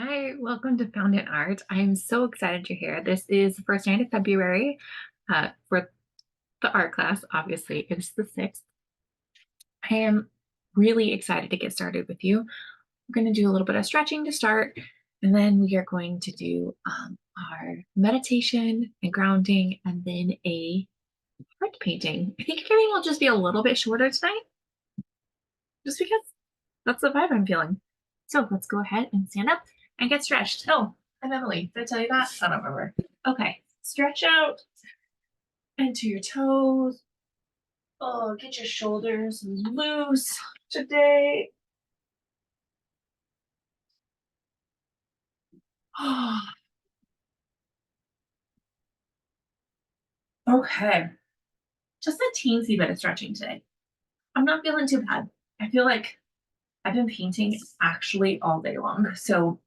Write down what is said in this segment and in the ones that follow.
Hi, welcome to Found in Art. I am so excited you're here. This is the first night of February for the art class. Obviously, it's the 6th. I am really excited to get started with you. We're going to do a little bit of stretching to start, and then we are going to do our meditation and grounding, and then a art painting. I think everything will just be a little bit shorter tonight, just because that's the vibe I'm feeling. So let's go ahead and stand up and get stretched. Oh, I'm Emily. Did I tell you that? I don't remember. Okay, stretch out into your toes. Oh, get your shoulders loose today. Okay, just a teensy bit of stretching today. I'm not feeling too bad. I feel like I've been painting actually all day long. So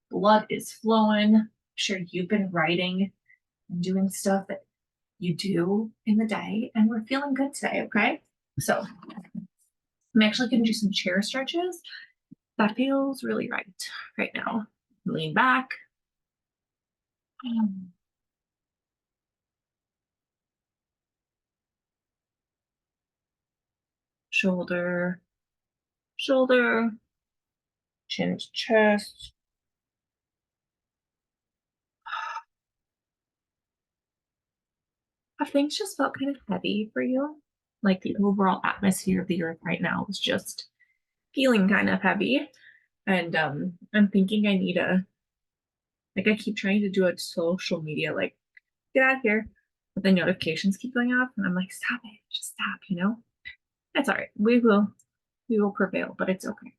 blood is flowing. I'm sure you've been writing and doing stuff that you do in the day, and we're feeling good today, okay? So I'm actually going to do some chair stretches. That feels really right now. Lean back. Shoulder, shoulder, chin to chest. Have things just felt kind of heavy for you? Like the overall atmosphere of the earth right now is just feeling kind of heavy. And I'm thinking I need I keep trying to do a social media, like, get out of here. But the notifications keep going off, and I'm like, stop it, just stop. That's all right. We will prevail, but it's okay.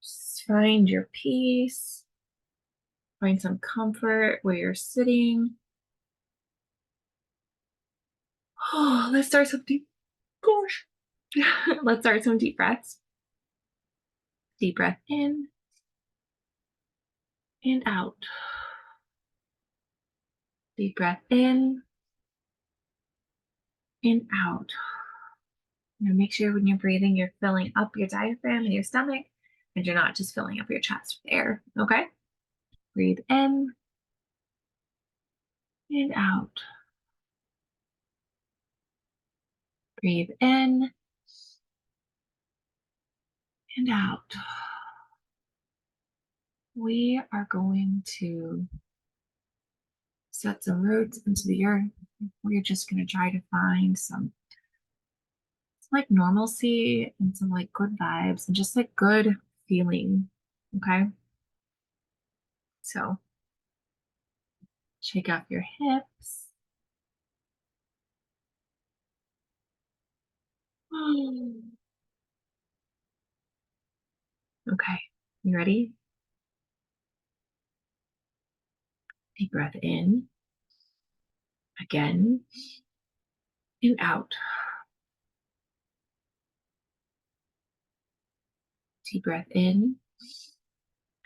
Just find your peace, find some comfort where you're sitting. Let's start some deep, gosh. Let's start some deep breaths. Deep breath in and out. Deep breath in and out. Make sure when you're breathing, you're filling up your diaphragm and your stomach, and you're not just filling up your chest with air. Okay? Breathe in and out. Breathe in and out. We are going to set some roots into the earth. We're just going to try to find some like normalcy and some like good vibes and just like good feeling. Okay. So shake off your hips. Okay. You ready? Deep breath in again and out. Deep breath in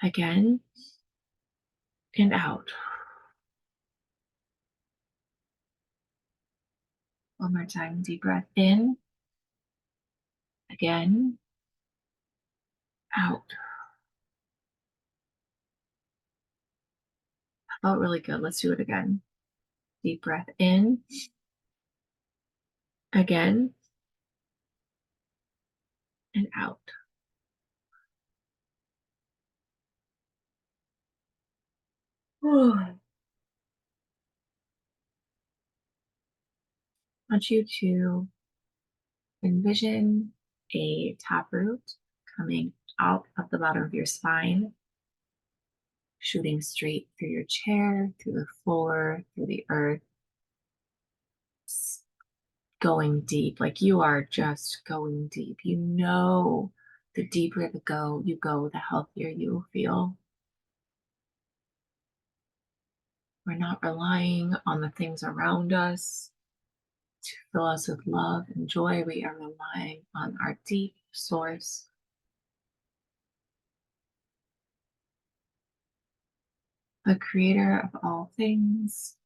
again and out. One more time. Deep breath in again, out. Felt really good. Let's do it again. Deep breath in again and out. I want you to envision a taproot coming out of the bottom of your spine, shooting straight through your chair, through the floor, through the earth, going deep. Like you are just going deep. The deeper you go, the healthier you will feel. We're not relying on the things around us to fill us with love and joy. We are relying on our deep source, the creator of all things,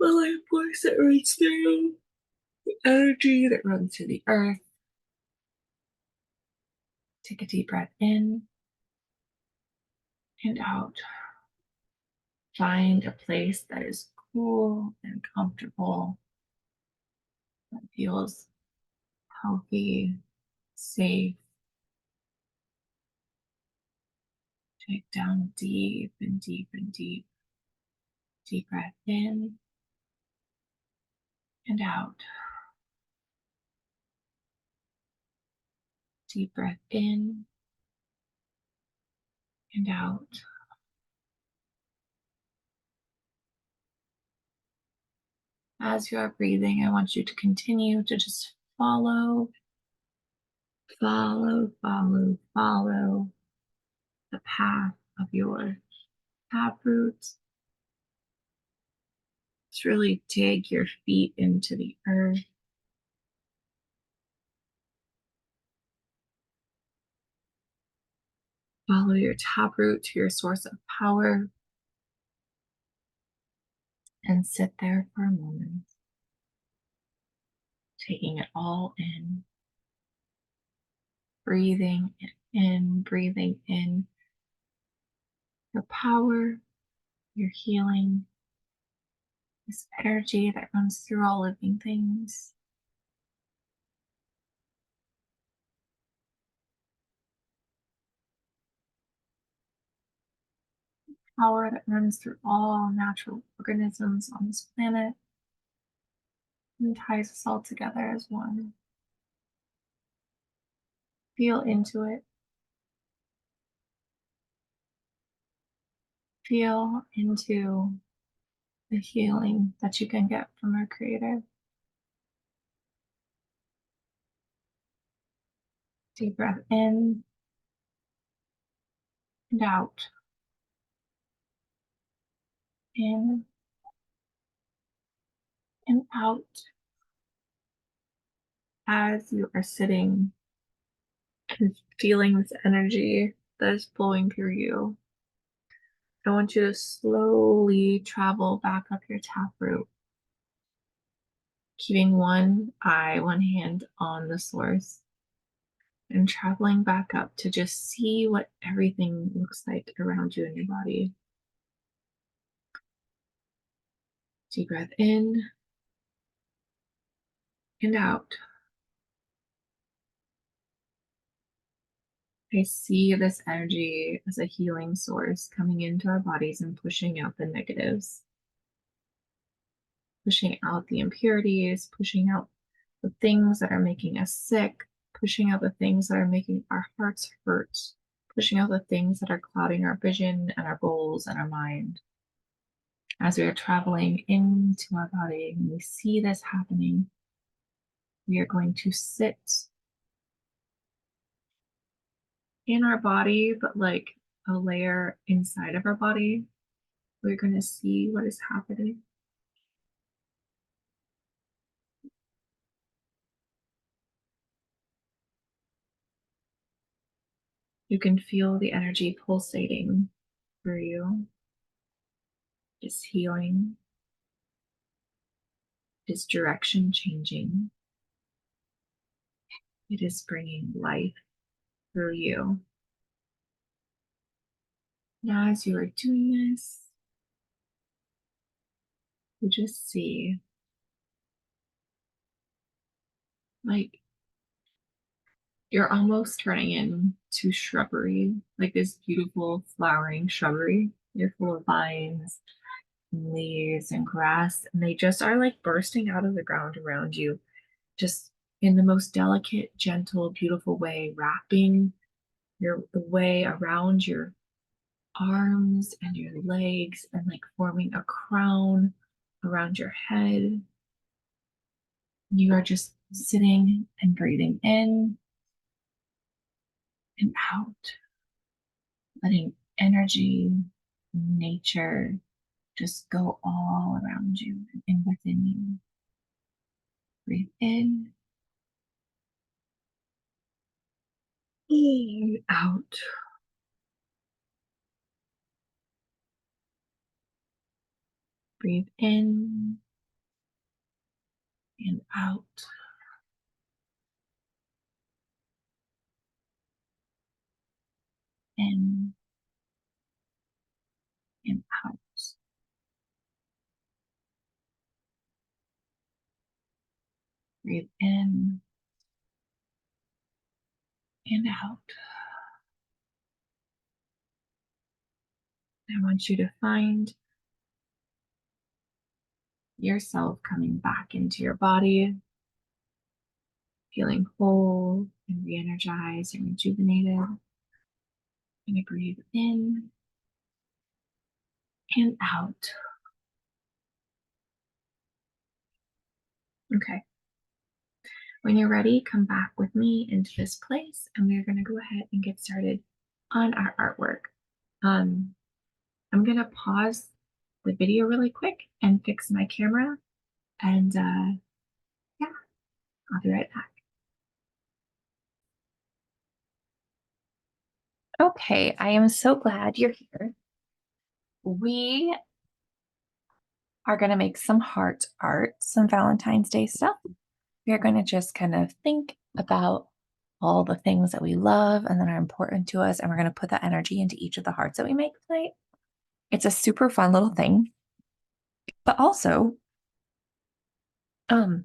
the life force that runs through, the energy that runs through the earth, Take a deep breath in and out. Find a place that is cool and comfortable, that feels healthy, safe. Take down deep and deep and deep. Deep breath in and out. Deep breath in and out. As you are breathing, I want you to continue to just follow the path of your taproot. Just really dig your feet into the earth. Follow your taproot to your source of power and sit there for a moment, taking it all in, breathing in your power, your healing, this energy that runs through all living things. Power that runs through all natural organisms on this planet and ties us all together as one. Feel into it. Feel into the healing that you can get from our Creator. Deep breath in and out. In and out. As you are sitting and feeling this energy that is flowing through you, I want you to slowly travel back up your taproot, keeping one eye, one hand on the source, and traveling back up to just see what everything looks like around you in your body. Deep breath in and out. I see this energy as a healing source coming into our bodies and pushing out the negatives, pushing out the impurities, pushing out the things that are making us sick, pushing out the things that are making our hearts hurt, pushing out the things that are clouding our vision and our goals and our mind. As we are traveling into our body and we see this happening, we are going to sit in our body, but like a layer inside of our body. We're going to see what is happening. You can feel the energy pulsating through you. It's healing. It's direction changing. It is bringing life through you. And as you are doing this, you just see like you're almost turning into shrubbery, like this beautiful flowering shrubbery. You're full of vines and leaves and grass, and they just are like bursting out of the ground around you, just in the most delicate, gentle, beautiful way, wrapping the way around your arms and your legs and like forming a crown around your head. You are just sitting and breathing in and out, letting energy, nature just go all around you and within you. Breathe in and out. Breathe in and out. in and out. Breathe in and out. I want you to find yourself coming back into your body, feeling whole and re-energized and rejuvenated. And you breathe in and out. Okay. When you're ready, come back with me into this place and we're going to go ahead and get started on our artwork. Um, I'm going to pause the video really quick and fix my camera. And yeah, I'll be right back. Okay, I am so glad you're here. We are going to make some heart art, some Valentine's Day stuff. We are going to just kind of think about all the things that we love and that are important to us, and we're going to put that energy into each of the hearts that we make tonight. It's a super fun little thing, but also, it's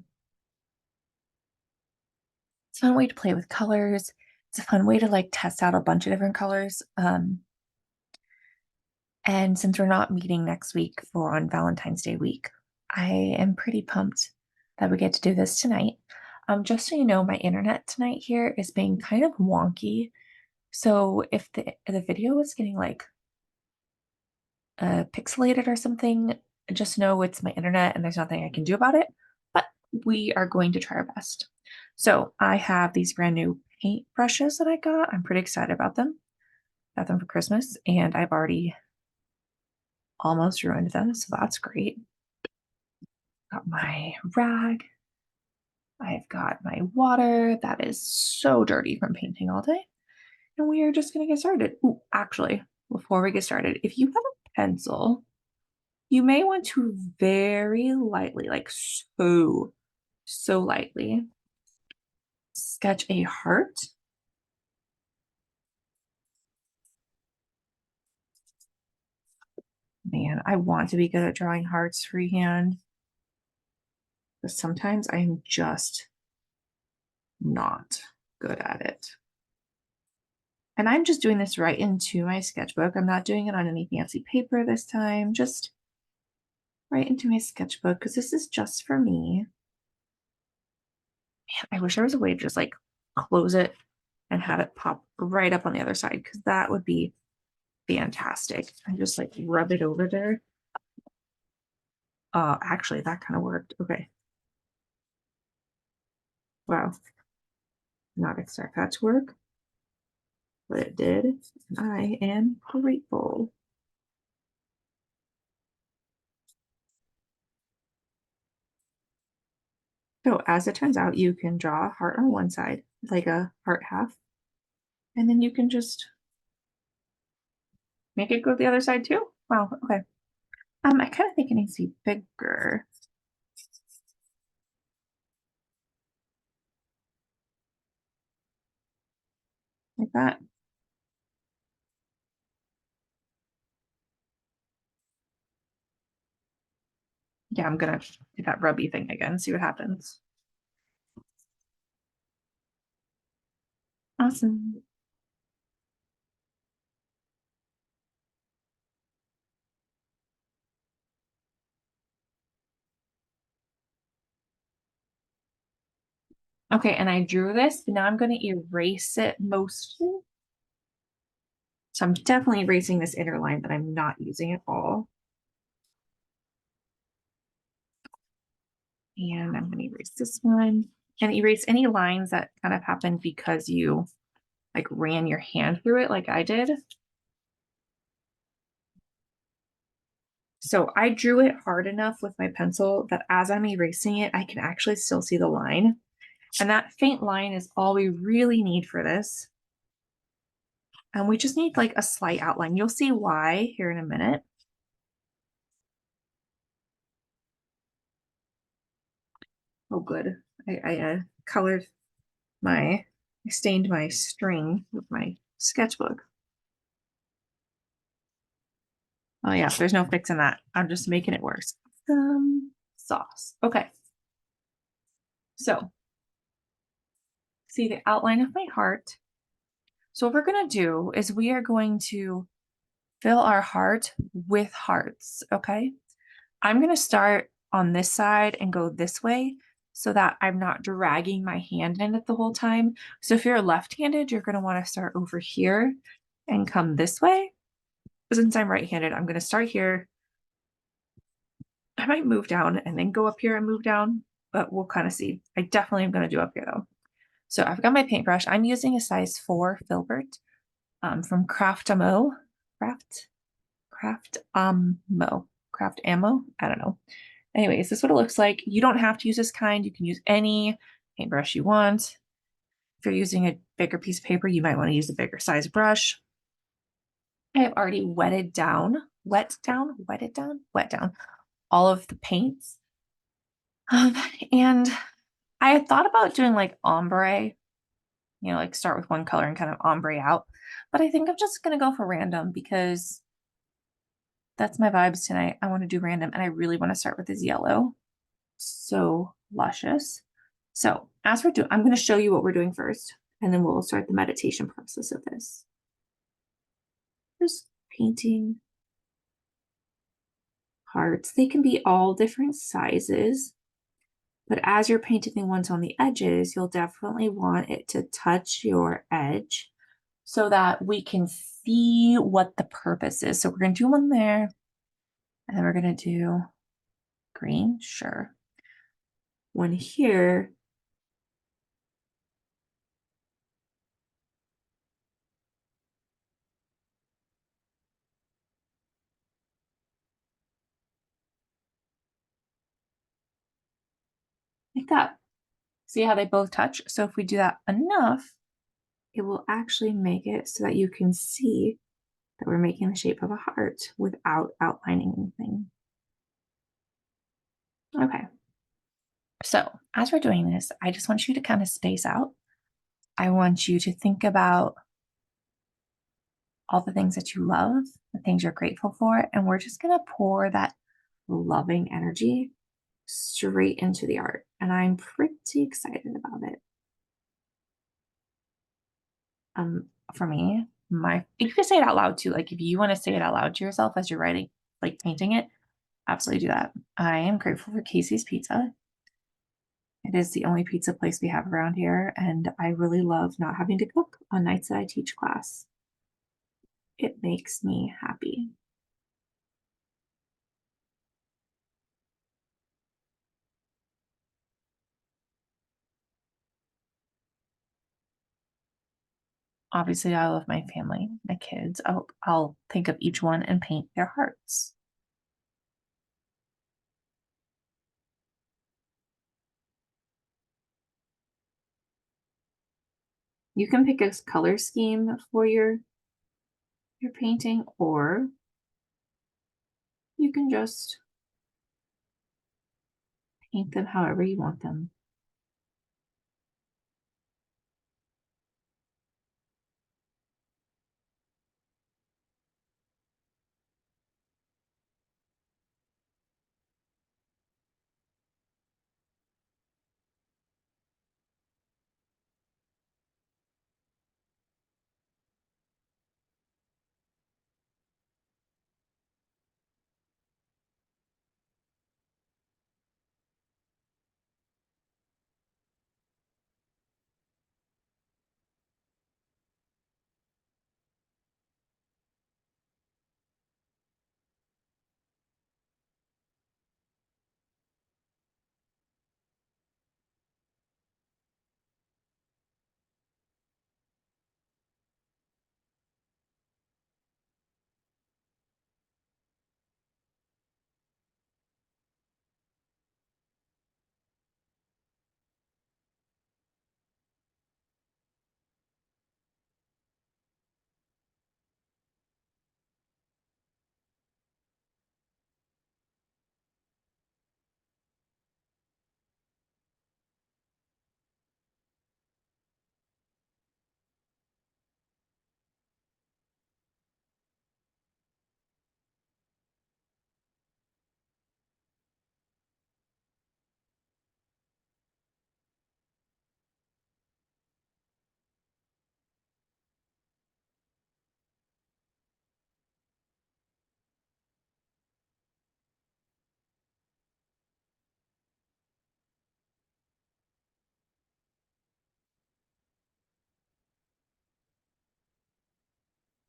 a fun way to play with colors. It's a fun way to like test out a bunch of different colors. And since we're not meeting next week for on Valentine's Day week, I am pretty pumped that we get to do this tonight. Just so you know, my internet tonight here is being kind of wonky. So if the video is getting like pixelated or something, just know it's my internet and there's nothing I can do about it. But we are going to try our best. So I have these brand new paint brushes that I got. I'm pretty excited about them. Got them for Christmas, and I've already almost ruined them, so that's great. Got my rag. I've got my water that is so dirty from painting all day. And we are just going to get started. Ooh, actually, before we get started, if you have a pencil, you may want to very lightly, like so lightly, sketch a heart. Man, I want to be good at drawing hearts freehand, but sometimes I'm just not good at it. And I'm just doing this right into my sketchbook. I'm not doing it on any fancy paper this time, just right into my sketchbook because this is just for me. Man, I wish there was a way to just like close it and have it pop right up on the other side because that would be fantastic. I just like rub it over there. Actually, that kind of worked. Okay. Wow. Not expect that to work, but it did. And I am grateful. So as it turns out, you can draw a heart on one side, like a heart half, and then you can just make it go the other side too. Wow, okay. I kind of think it needs to be bigger. Like that. Yeah, I'm gonna do that rubby thing again, see what happens. Awesome. Okay, and I drew this, but now I'm gonna erase it mostly. So I'm definitely erasing this inner line that I'm not using at all. And I'm going to erase this one and erase any lines that kind of happened because you like ran your hand through it like I did. So I drew it hard enough with my pencil that as I'm erasing it, I can actually still see the line. And that faint line is all we really need for this. And we just need like a slight outline. You'll see why here in a minute. Oh, good. I colored I stained my string with my sketchbook. Oh yeah, there's no fixing that. I'm just making it worse. Sauce. Okay. So see the outline of my heart. So what we're going to do is we are going to fill our heart with hearts. Okay. I'm going to start on this side and go this way so that I'm not dragging my hand in it the whole time. So if you're left-handed, you're going to want to start over here and come this way. Since I'm right-handed, I'm going to start here. I might move down and then go up here and move down, but we'll kind of see. I definitely am going to do up here though. So I've got my paintbrush. I'm using a size 4 filbert from Craft Ammo. Craft Ammo. I don't know. Anyways, this is what it looks like. You don't have to use this kind. You can use any paintbrush you want. If you're using a bigger piece of paper, you might want to use a bigger size brush. I have already wet down all of the paints. And I had thought about doing like ombre, like start with one color and kind of ombre out. But I think I'm just going to go for random because that's my vibes tonight. I want to do random and I really want to start with this yellow. So luscious. So as we're doing, I'm going to show you what we're doing first, and then we'll start the meditation process of this. Just painting hearts. They can be all different sizes, but as you're painting the ones on the edges, you'll definitely want it to touch your edge so that we can see what the purpose is. So we're going to do one there, and then we're going to do green, sure. One here. Like that. See how they both touch? So if we do that enough, it will actually make it so that you can see that we're making the shape of a heart without outlining anything. Okay. So as we're doing this, I just want you to kind of space out. I want you to think about all the things that you love, the things you're grateful for, and we're just going to pour that loving energy straight into the art. And I'm pretty excited about it. For me, you can say it out loud too. Like if you want to say it out loud to yourself as you're writing, like painting it, absolutely do that. I am grateful for Casey's Pizza. It is the only pizza place we have around here, and I really love not having to cook on nights that I teach class. It makes me happy. Obviously, I love my family, my kids. I'll think of each one and paint their hearts. You can pick a color scheme for your painting, or you can just paint them however you want them.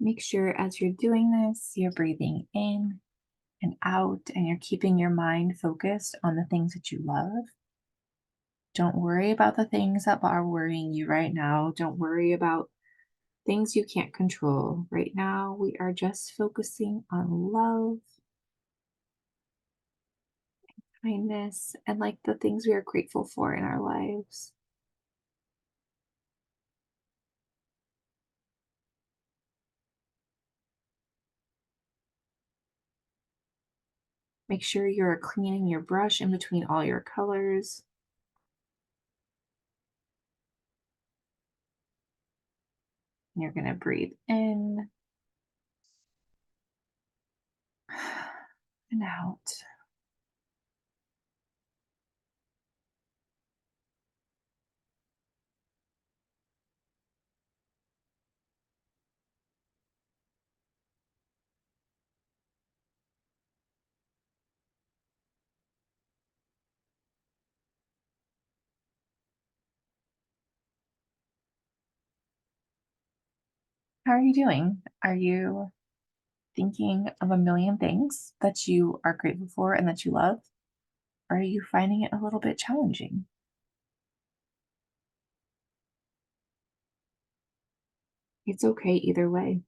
Make sure as you're doing this, you're breathing in and out, and you're keeping your mind focused on the things that you love. Don't worry about the things that are worrying you right now. Don't worry about things you can't control. Right now, we are just focusing on love, kindness, and like the things we are grateful for in our lives. Make sure you're cleaning your brush in between all your colors. And you're going to breathe in and out. How are you doing? Are you thinking of a million things that you are grateful for and that you love? Or are you finding it a little bit challenging? It's okay either way.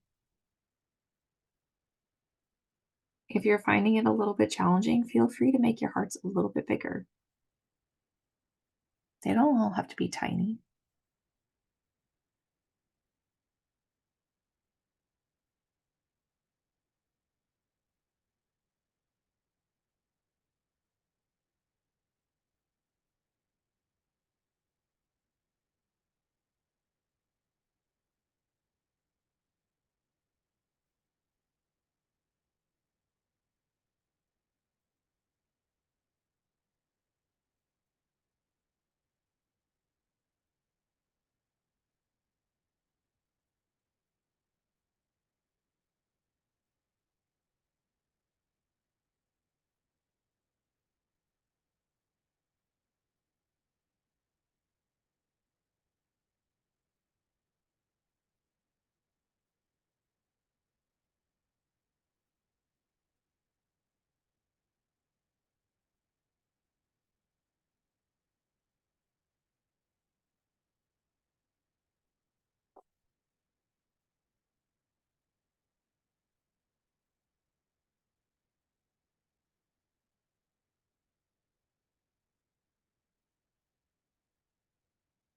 If you're finding it a little bit challenging, feel free to make your hearts a little bit bigger. They don't all have to be tiny.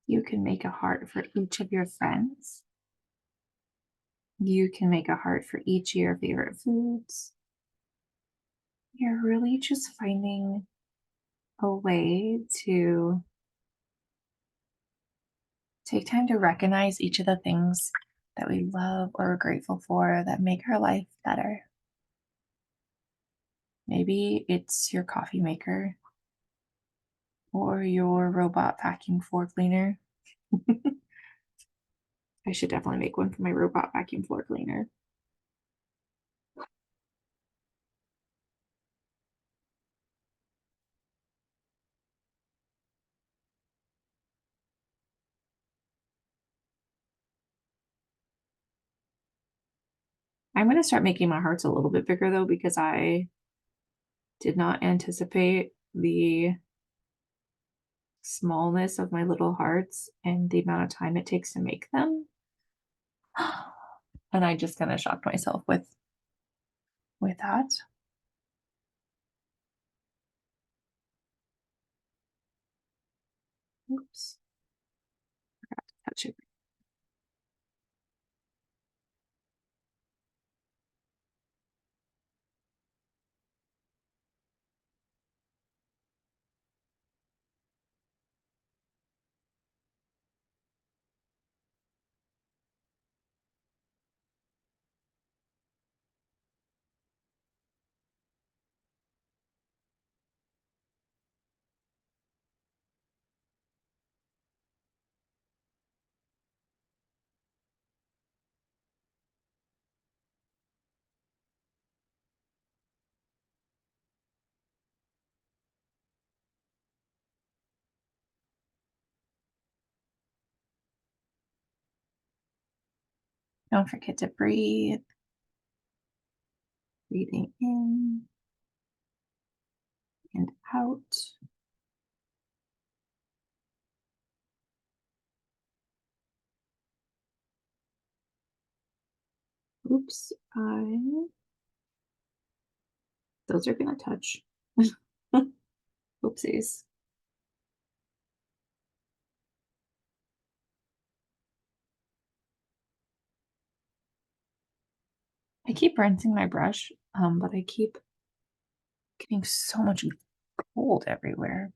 You can make a heart for each of your friends. You can make a heart for each of your favorite foods. You're really just finding a way to take time to recognize each of the things that we love or are grateful for that make our life better. Maybe it's your coffee maker or your robot vacuum floor cleaner. I should definitely make one for my robot vacuum floor cleaner. I'm going to start making my hearts a little bit bigger though, because I did not anticipate the smallness of my little hearts and the amount of time it takes to make them. And I just kind of shocked myself with that. Oops, touch it. Don't forget to breathe. Breathing in and out. Oops, those are gonna touch. Oopsies. I keep rinsing my brush, but I keep getting so much gold everywhere.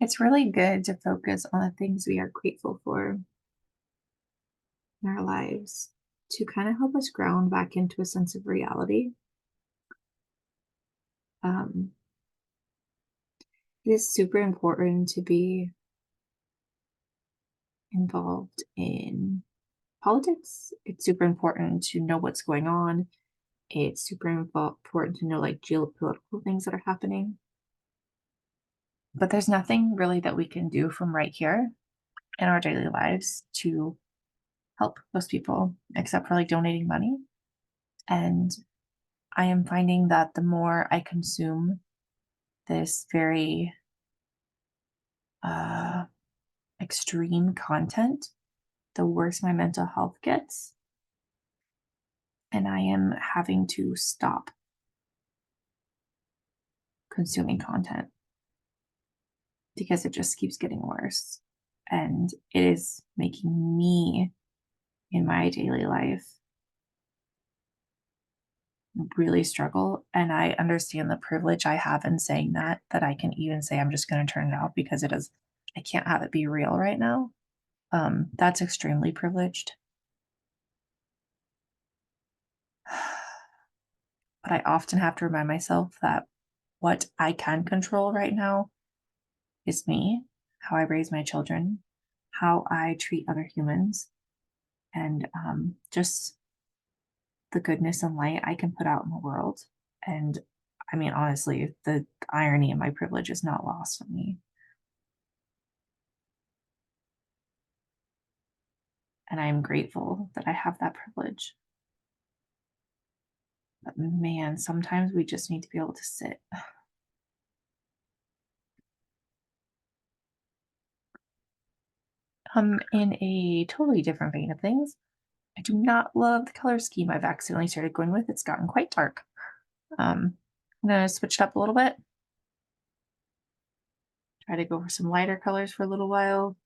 It's really good to focus on the things we are grateful for in our lives to kind of help us ground back into a sense of reality. Um, it is super important to be involved in politics. It's super important to know what's going on. It's super important to know like geopolitical things that are happening. But there's nothing really that we can do from right here in our daily lives to help those people except for like donating money. And I am finding that the more I consume this very uh, extreme content, the worse my mental health gets. And I am having to stop consuming content because it just keeps getting worse. And it is making me in my daily life really struggle. And I understand the privilege I have in saying that I can even say I'm just going to turn it off because it is, I can't have it be real right now. That's extremely privileged. But I often have to remind myself that what I can control right now is me, how I raise my children, how I treat other humans, and just the goodness and light I can put out in the world. And I mean, honestly, the irony of my privilege is not lost on me. And I am grateful that I have that privilege. But man, sometimes we just need to be able to sit. In a totally different vein of things, I do not love the color scheme I've accidentally started going with. It's gotten quite dark. I'm gonna switch it up a little bit. Try to go for some lighter colors for a little while.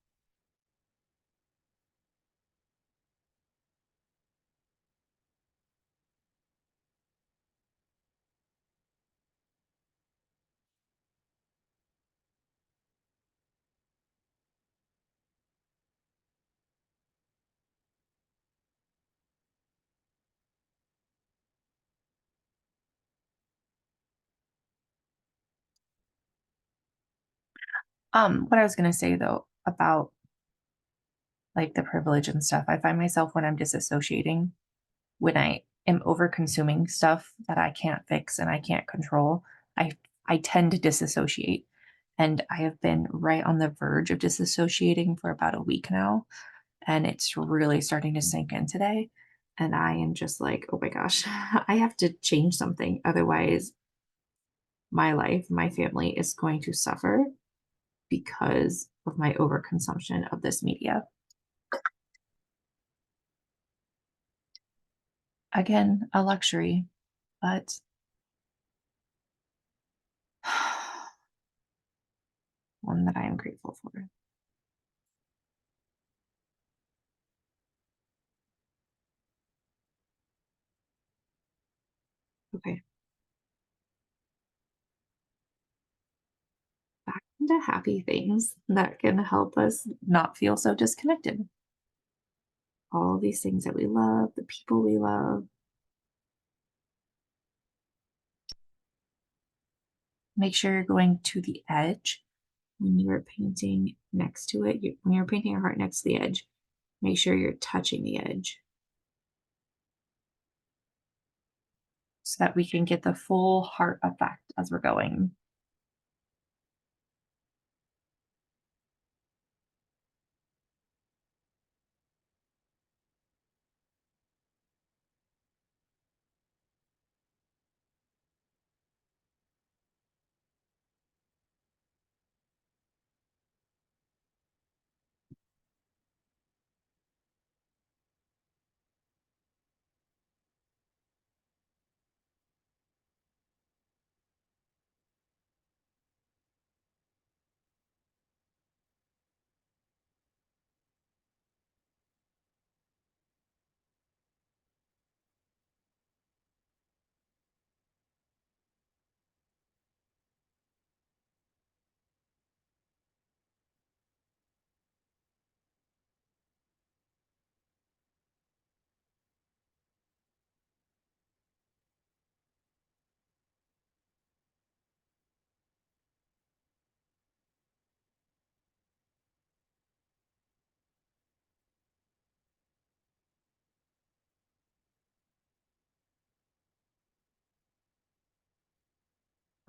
What I was gonna say though about like the privilege and stuff, I find myself when I'm disassociating, when I am over consuming stuff that I can't fix and I can't control, I I tend to disassociate. And I have been right on the verge of disassociating for about a week now. And it's really starting to sink in today. And I am just like, oh my gosh, I have to change something. Otherwise, my life, my family is going to suffer because of my overconsumption of this media. Again, a luxury, but one that I am grateful for. Okay, back into happy things that can help us not feel so disconnected. All these things that we love, the people we love. Make sure you're going to the edge when you are painting next to it. When you're painting your heart next to the edge, make sure you're touching the edge so that we can get the full heart effect as we're going.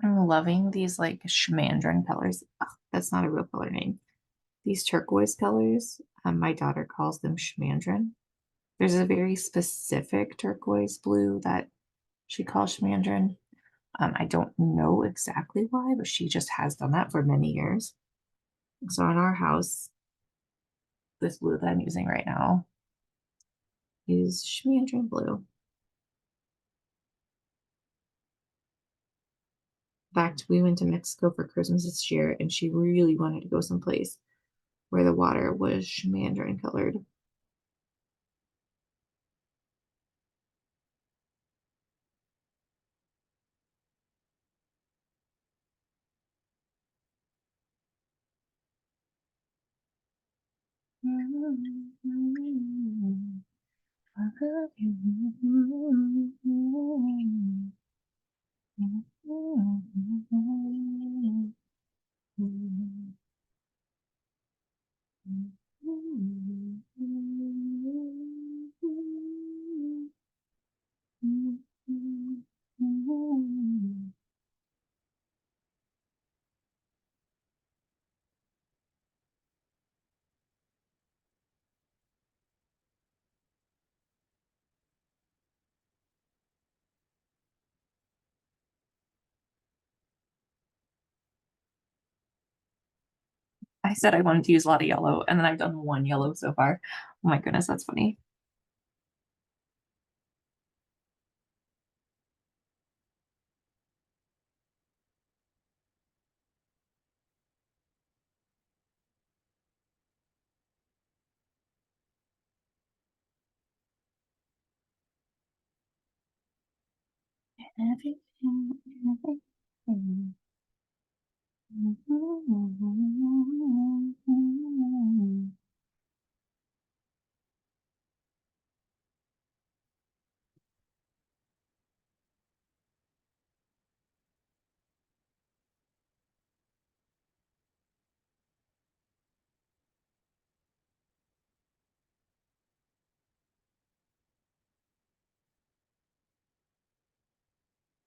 I'm loving these like schmandrin colors. Ugh, that's not a real color name. These turquoise colors, my daughter calls them schmandrin. There's a very specific turquoise blue that she calls schmandrin. I don't know exactly why, but she just has done that for many years. So in our house, this blue that I'm using right now is schmandrin blue. In fact, we went to Mexico for Christmas this year, and she really wanted to go someplace where the water was schmandrin colored. I love you. I said I wanted to use a lot of yellow, and then I've done one yellow so far. Oh my goodness, that's funny. Everything, everything.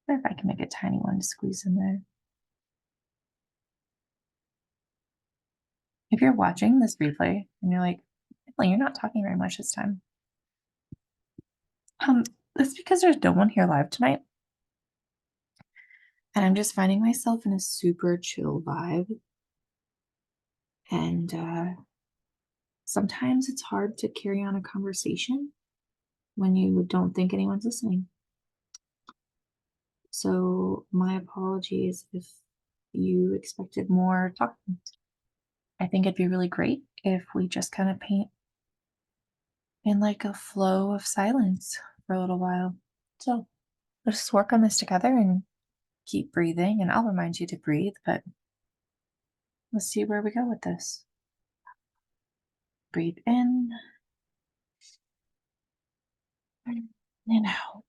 If I can make a tiny one to squeeze in there. If you're watching this replay and you're like, "Emily, you're not talking very much this time." Um, that's because there's no one here live tonight. And I'm just finding myself in a super chill vibe. And sometimes it's hard to carry on a conversation when you don't think anyone's listening. So, my apologies if you expected more talking. I think it'd be really great if we just kind of paint in like a flow of silence for a little while. So let's just work on this together and keep breathing. And I'll remind you to breathe, but let's see where we go with this. Breathe in and out.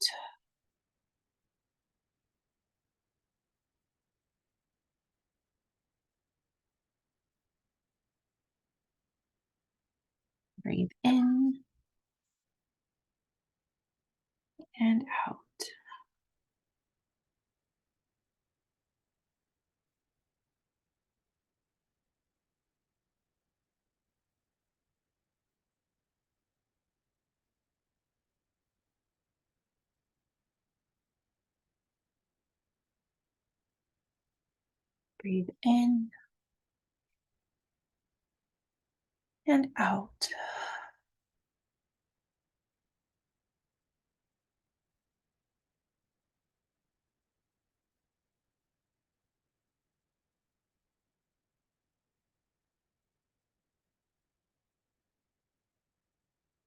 Breathe in and out. Breathe in and out.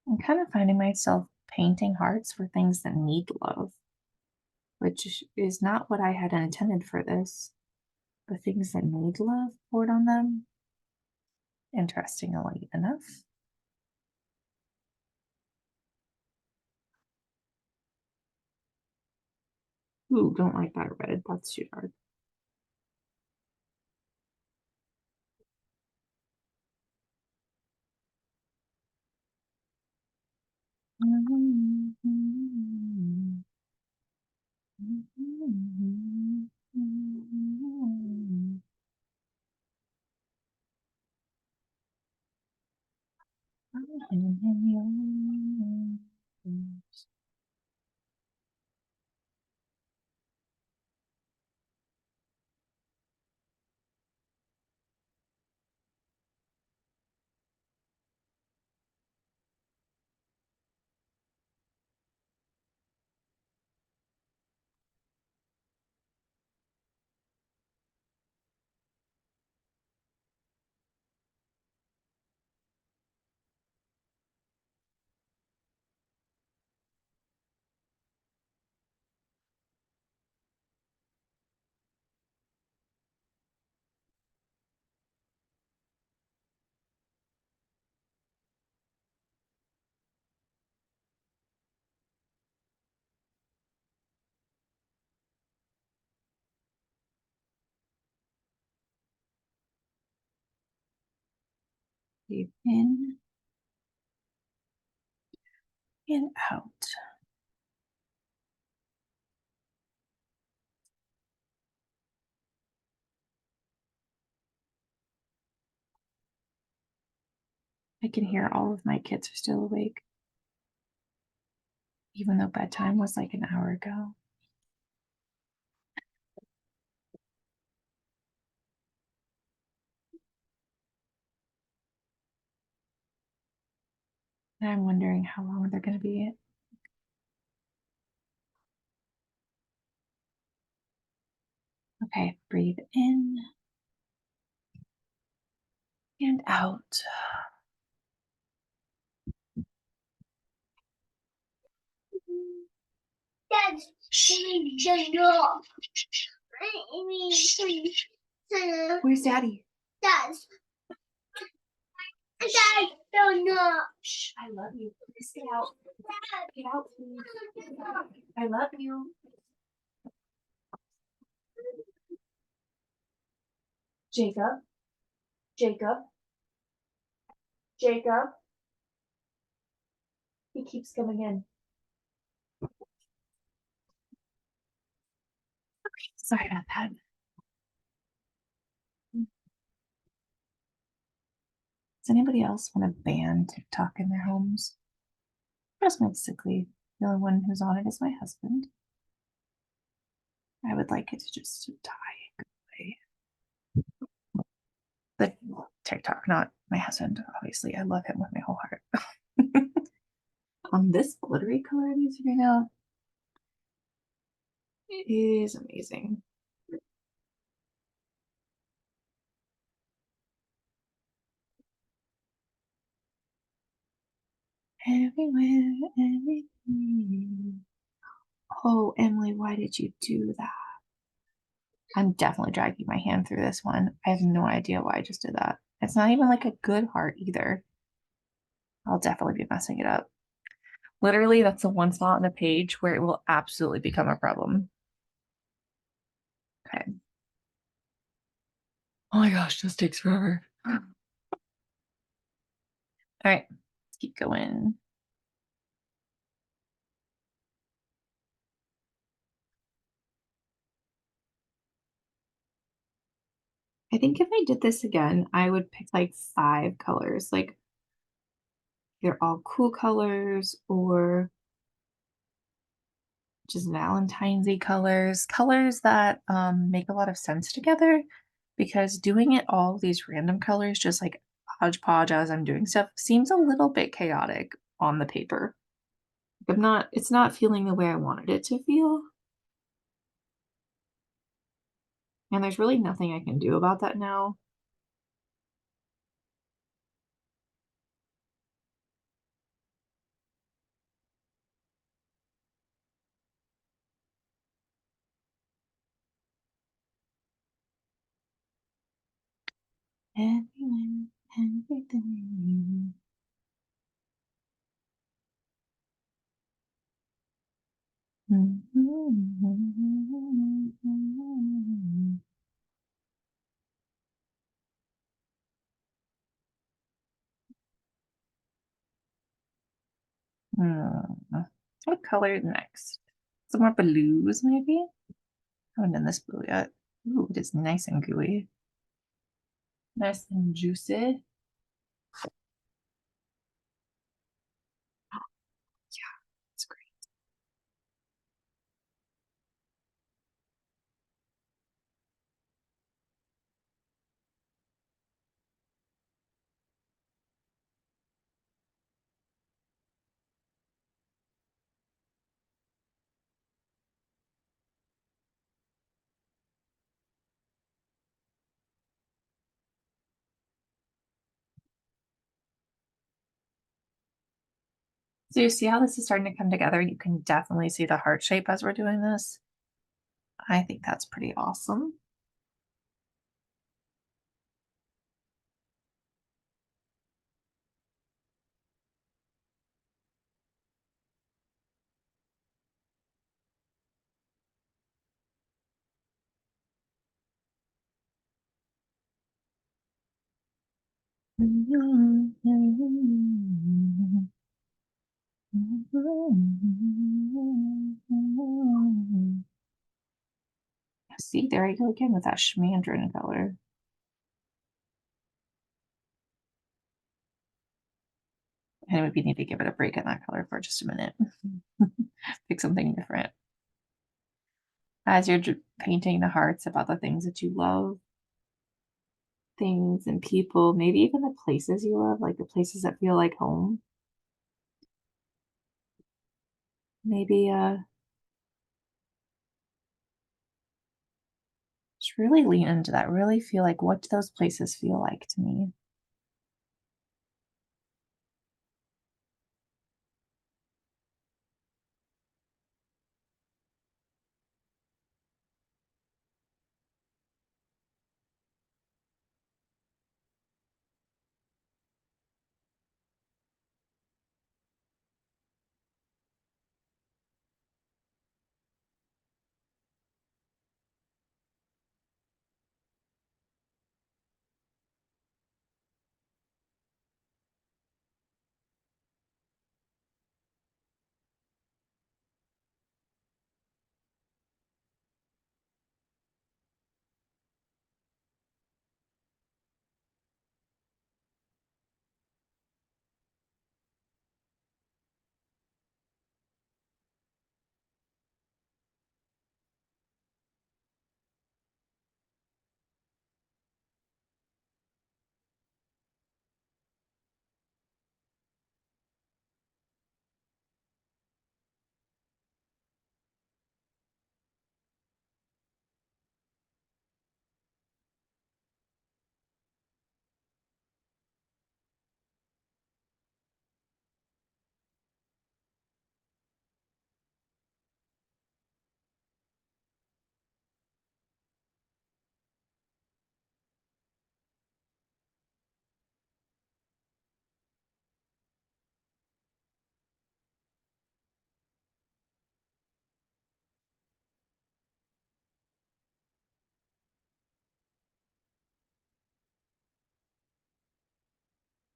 I'm kind of finding myself painting hearts for things that need love, which is not what I had intended for this. But things that need love poured on them, interestingly enough. Ooh, don't like that red. That's too dark. Breathe in and out. I can hear all of my kids are still awake, even though bedtime was like an hour ago. And I'm wondering how long they're going to be. Okay, breathe in and out. Where's Daddy? Shh, I love you. Please get out. Get out, please. I love you. Jacob. Jacob. Jacob. He keeps coming in. Sorry about that. Does anybody else want to ban TikTok in their homes? Basically, the only one who's on it is my husband. I would like it to just die away. The TikTok, not my husband. Obviously, I love him with my whole heart. On this glittery color I'm using right now, it is amazing. Everywhere, everything. Oh, Emily, why did you do that? I'm definitely dragging my hand through this one. I have no idea why I just did that. It's not even like a good heart either. I'll definitely be messing it up. Literally, that's the one spot on the page where it will absolutely become a problem. Okay. Oh my gosh, this takes forever. All right, let's keep going. I think if I did this again, I would pick like 5 colors. Like they're all cool colors or just Valentine's-y colors, colors that make a lot of sense together. Because doing it all these random colors, just like hodgepodge as I'm doing stuff, seems a little bit chaotic on the paper. It's not feeling the way I wanted it to feel. And there's really nothing I can do about that now. Everyone, everything. Hmm. What color next? Some more blues, maybe? I haven't done this blue yet. Ooh, it is nice and gooey. Nice and juicy. Yeah, it's great. So you see how this is starting to come together? You can definitely see the heart shape as we're doing this. I think that's pretty awesome. See, there I go again with that schmandrin color. And maybe need to give it a break in that color for just a minute. Pick something different. As you're painting the hearts about the things that you love, things and people, maybe even the places you love, like the places that feel like home. Maybe just really lean into that. Really feel like, what do those places feel like to me?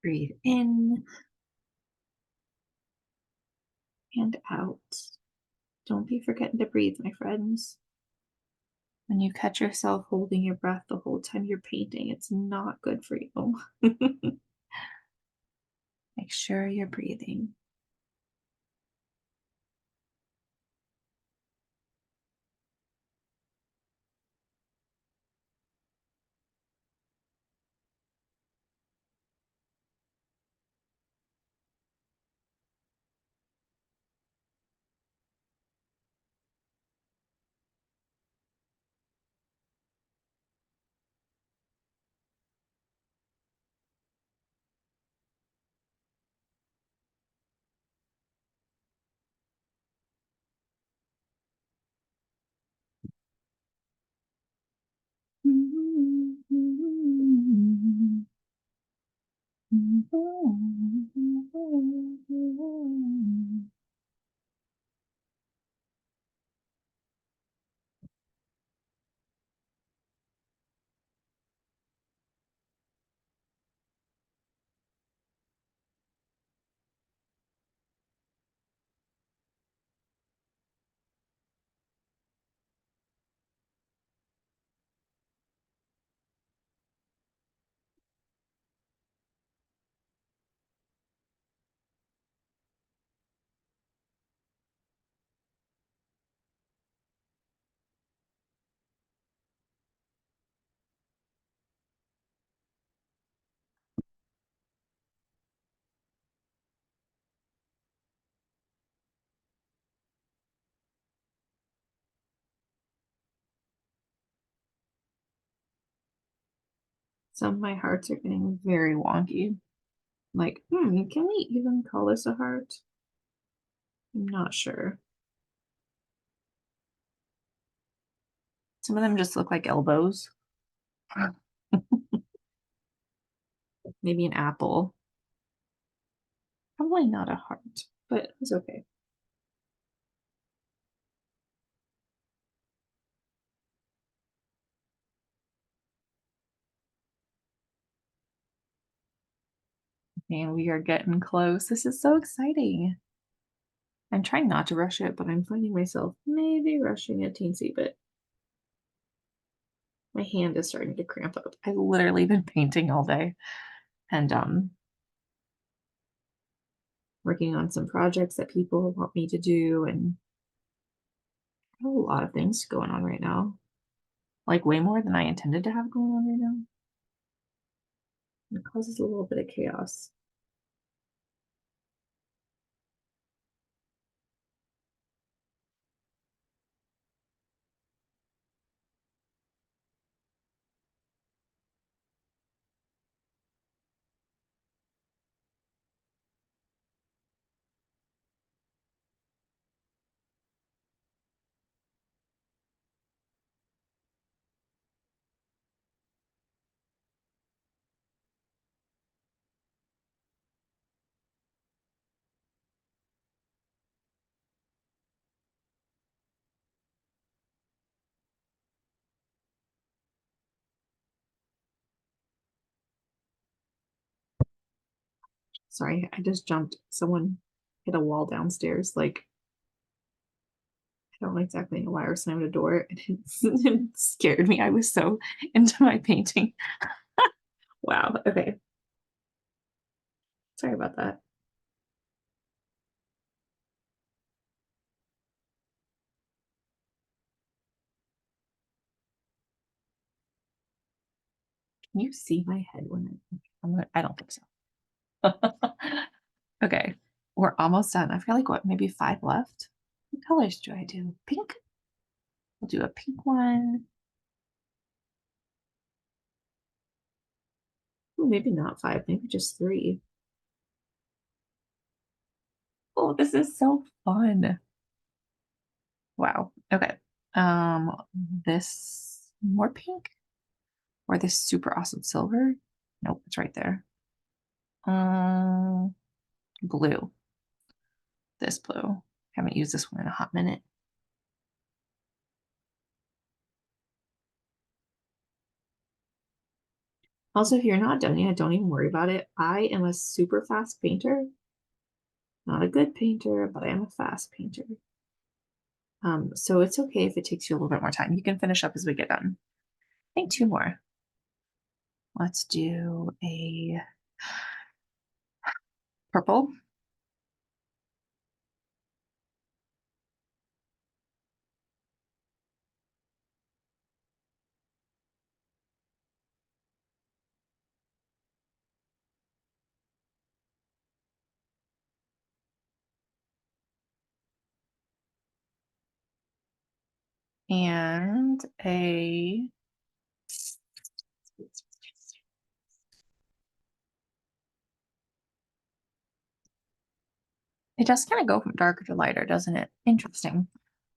Breathe in and out. Don't be forgetting to breathe, my friends. When you catch yourself holding your breath the whole time you're painting, it's not good for you. Make sure you're breathing. Some of my hearts are getting very wonky. Like, can we even call this a heart? I'm not sure. Some of them just look like elbows. Maybe an apple. Probably not a heart, but it's okay. And we are getting close. This is so exciting. I'm trying not to rush it, but I'm finding myself maybe rushing a teensy bit. My hand is starting to cramp up. I've literally been painting all day and working on some projects that people want me to do, and I have a lot of things going on right now. Like way more than I intended to have going on right now. It causes a little bit of chaos. Sorry, I just jumped. Someone hit a wall downstairs. Like, I don't exactly know why I slammed a door. It scared me. I was so into my painting. Wow. Okay. Sorry about that. Can you see my head when I don't think so. Okay. We're almost done. I've got like what, maybe 5 left? What colors do I do? Pink? We'll do a pink one. Ooh, maybe not 5, maybe just 3. Oh, this is so fun. Wow. Okay. This more pink or this super awesome silver? Nope, it's right there. Blue. This blue. Haven't used this one in a hot minute. Also, if you're not done yet, don't even worry about it. I am a super fast painter. Not a good painter, but I am a fast painter. So it's okay if it takes you a little bit more time. You can finish up as we get done. I think two more. Let's do a purple. And a it does kind of go from darker to lighter, doesn't it? Interesting.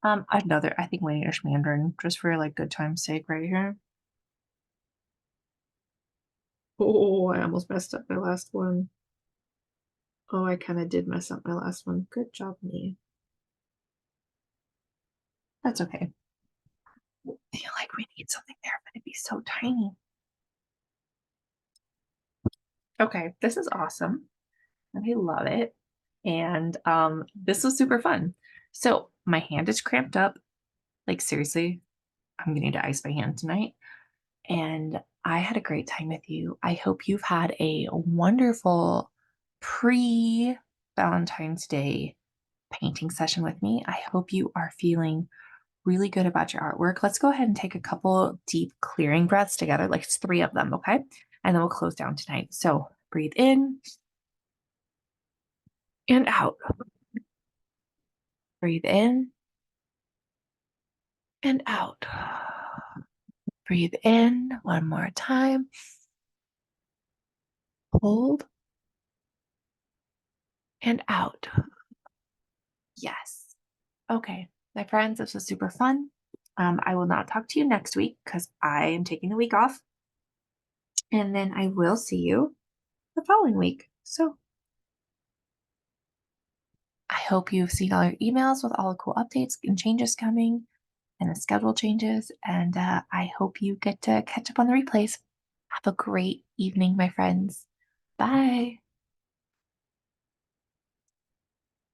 Another, I think Waynish Mandarin, just for like good time's sake right here. Oh, I almost messed up my last one. Oh, I kind of did mess up my last one. Good job, me. That's okay. I feel like we need something there, but it'd be so tiny. Okay, this is awesome. And I love it. And this was super fun. So my hand is cramped up. Like seriously, I'm gonna need to ice my hand tonight. And I had a great time with you. I hope you've had a wonderful pre Valentine's Day painting session with me. I hope you are feeling really good about your artwork. Let's go ahead and take a couple deep clearing breaths together, like it's three of them, okay? And then we'll close down tonight. So breathe in and out. Breathe in and out. Breathe in one more time. Hold and out. Yes. Okay, my friends, this was super fun. I will not talk to you next week because I am taking the week off. And then I will see you the following week. So I hope you've seen all your emails with all the cool updates and changes coming and the schedule changes. And I hope you get to catch up on the replays. Have a great evening, my friends. Bye.